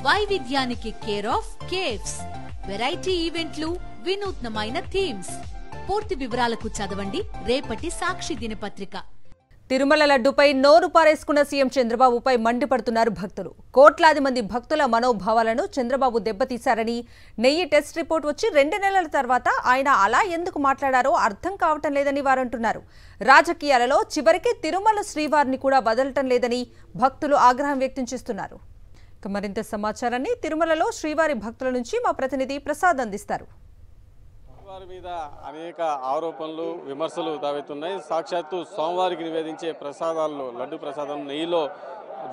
వైవిధ్యానికి care of caves, variety ఈవెంట్లు, వినూత్నమైన థీమ్స్. పూర్తి వివరాలకు చదవండి రేపటి సాక్షి దినపత్రిక. తిరుమల లడ్డుపై నోరు పారేసుకున్న సీఎం చంద్రబాబుపై మండిపడుతున్నారు భక్తులు. కోట్లాది మంది భక్తుల మనోభావాలను చంద్రబాబు దెబ్బతీశారని, నెయ్యి టెస్ట్ రిపోర్ట్ వచ్చి 2 నెలల తర్వాత ఆయన అలా ఎందుకు మాట్లాడారో అర్థం కావటం లేదని వారంటున్నారు. రాజకీయాలలో చివరికి తిరుమల శ్రీవారిని కూడా వదలటం లేదని భక్తులు ఆగ్రహం వ్యక్తం చేస్తున్నారు. మరింత సమాచారాన్ని తిరుమలలో శ్రీవారి భక్తుల నుంచి మా ప్రతినిధి ప్రసాద్ అందిస్తారు. వారి మీద అనేక ఆరోపణలు, విమర్శలు తావెత్తున్నాయి. సాక్షాత్తు స్వామివారికి నివేదించే ప్రసాదాల్లో, లడ్డు ప్రసాదం నెయ్యిలో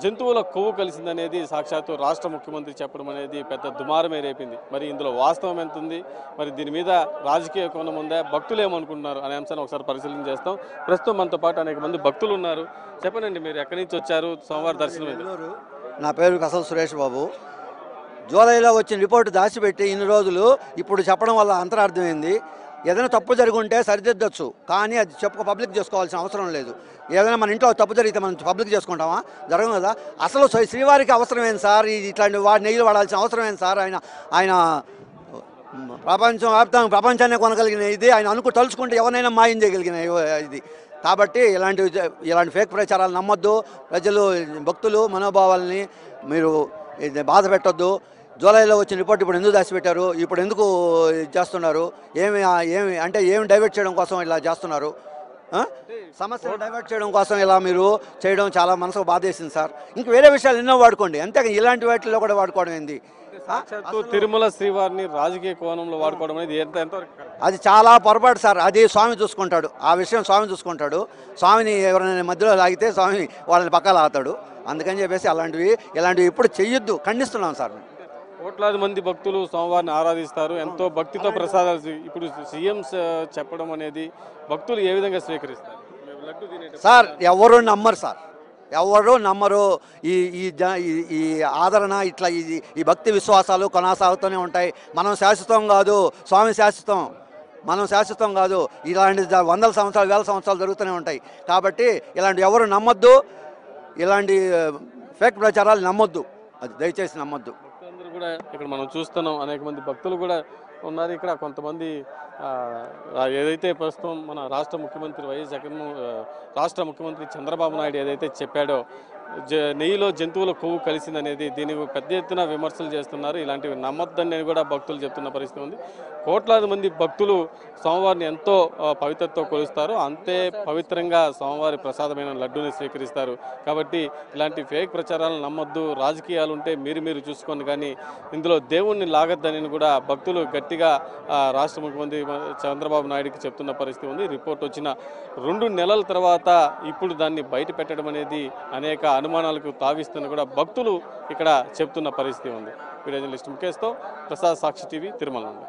జంతువుల కొవ్వు కలిసిందనేది సాక్షాత్తు రాష్ట్ర ముఖ్యమంత్రి చెప్పడం అనేది పెద్ద దుమారమే రేపింది. మరి ఇందులో వాస్తవం ఎంత ఉంది, మరి దీని మీద రాజకీయ కోణం ఉందా, భక్తులు ఏమనుకుంటున్నారు అనే అంశాన్ని ఒకసారి పరిశీలన చేస్తాం. ప్రస్తుతం మనతో పాటు అనేక మంది భక్తులు ఉన్నారు. చెప్పండి, మీరు ఎక్కడి నుంచి వచ్చారు? స్వామివారి దర్శనం. నా పేరు కసల సురేష్ బాబు. జూలైలో వచ్చిన రిపోర్టు దాచిపెట్టి ఇన్ని రోజులు ఇప్పుడు చెప్పడం వల్ల అంతరార్థమైంది. ఏదైనా తప్పు జరుగుంటే సరిదిద్దొచ్చు, కానీ అది పబ్లిక్ చేసుకోవాల్సిన అవసరం లేదు. ఏదైనా మన ఇంట్లో తప్పు జరిగితే మనం పబ్లిక్ చేసుకుంటామా? జరగం కదా. అసలు శ్రీవారికి అవసరమేం సార్? ఇట్లాంటి నెయ్యిలు వాడాల్సిన అవసరమేం సార్? ఆయన ప్రపంచాన్ని కొనగలిగిన ఇది, ఆయన తలుచుకుంటే ఎవరైనా మాయం చేయగలిగిన ఇది. కాబట్టి ఇలాంటి ఫేక్ ప్రచారాలు నమ్మొద్దు. ప్రజలు, భక్తులు మనోభావాలని మీరు బాధ పెట్టొద్దు. జూలైలో వచ్చిన రిపోర్ట్ ఇప్పుడు ఎందుకు దాచిపెట్టారు? ఇప్పుడు ఎందుకు చేస్తున్నారు? ఏమి డైవర్ట్ చేయడం కోసం ఇలా చేస్తున్నారు? సమస్యలు డైవర్ట్ చేయడం కోసం ఇలా మీరు చేయడం చాలా మనసుకు బాధ వేసింది సార్. ఇంక వేరే విషయాలు ఎన్నో వాడుకోండి, అంతేకాని ఇలాంటి వాటిల్లో కూడా వాడుకోవడం ఏంది? తిరుమల శ్రీవారిని రాజకీయ కోణంలో వాడుకోవడం అనేది అది చాలా పొరపాటు సార్. అది స్వామి చూసుకుంటాడు, ఆ విషయం స్వామి చూసుకుంటాడు. స్వామిని ఎవరైనా మధ్యలో లాగితే స్వామి వాళ్ళని పక్కన లాగుతాడు. అందుకని చెప్పేసి ఇలాంటివి ఇప్పుడు చెయ్యొద్దు, ఖండిస్తున్నాం సార్. కోట్లాది మంది భక్తులు స్వామివారిని ఆరాధిస్తారు, ఎంతో భక్తితో ప్రసాదాలు. ఇప్పుడు సీఎం చెప్పడం అనేది భక్తులు ఏ విధంగా స్వీకరిస్తారు సార్? ఎవరు నమ్మరు సార్, ఎవరు నమ్మరు. ఈ ఆదరణ ఇట్లా ఈ భక్తి విశ్వాసాలు కొనసాగుతూనే ఉంటాయి. మనం శాశ్వతం కాదు, స్వామి శాశ్వతం, మనం శాశ్వతం కాదు. ఇలాంటి 100 సంవత్సరాలు 1000 సంవత్సరాలు జరుగుతూనే ఉంటాయి. కాబట్టి ఇలాంటి ఎవరు నమ్మొద్దు, ఇలాంటి ఫేక్ ప్రచారాలు నమ్మొద్దు, అది దయచేసి నమ్మొద్దు. భక్తులందరూ కూడా ఇక్కడ మనం చూస్తున్నాం, అనేక మంది భక్తులు కూడా ఉన్నారు. ఇక్కడ కొంతమంది ఏదైతే ప్రస్తుతం మన రాష్ట్ర ముఖ్యమంత్రి రాష్ట్ర ముఖ్యమంత్రి చంద్రబాబు నాయుడు ఏదైతే చెప్పాడో, నెయ్యిలో జంతువుల కొవ్వు కలిసిందనేది, దీనికి పెద్ద ఎత్తున విమర్శలు చేస్తున్నారు. ఇలాంటివి నమ్మొద్దని కూడా భక్తులు చెప్తున్న పరిస్థితి ఉంది. కోట్లాది మంది భక్తులు స్వామివారిని ఎంతో పవిత్రతో కొలుస్తారు, అంతే పవిత్రంగా స్వామివారి ప్రసాదమైన లడ్డూని స్వీకరిస్తారు. కాబట్టి ఇలాంటి ఫేక్ ప్రచారాలను నమ్మొద్దు. రాజకీయాలు ఉంటే మీరు చూసుకోండి, కానీ ఇందులో దేవుణ్ణి లాగద్దని కూడా భక్తులు గట్టిగా రాష్ట్ర ముఖ్యమంత్రి చంద్రబాబు నాయుడుకి చెప్తున్న పరిస్థితి ఉంది. రిపోర్ట్ వచ్చిన 2 నెలల తర్వాత ఇప్పుడు దాన్ని బయట పెట్టడం అనేది అనేక అనుమానాలకు తావిస్తున్న కూడా భక్తులు ఇక్కడ చెప్తున్న పరిస్థితి ఉంది. వీడియో జర్నలిస్ట్ ముఖేష్తో ప్రసాద్, సాక్షి టీవీ, తిరుమల నుండి.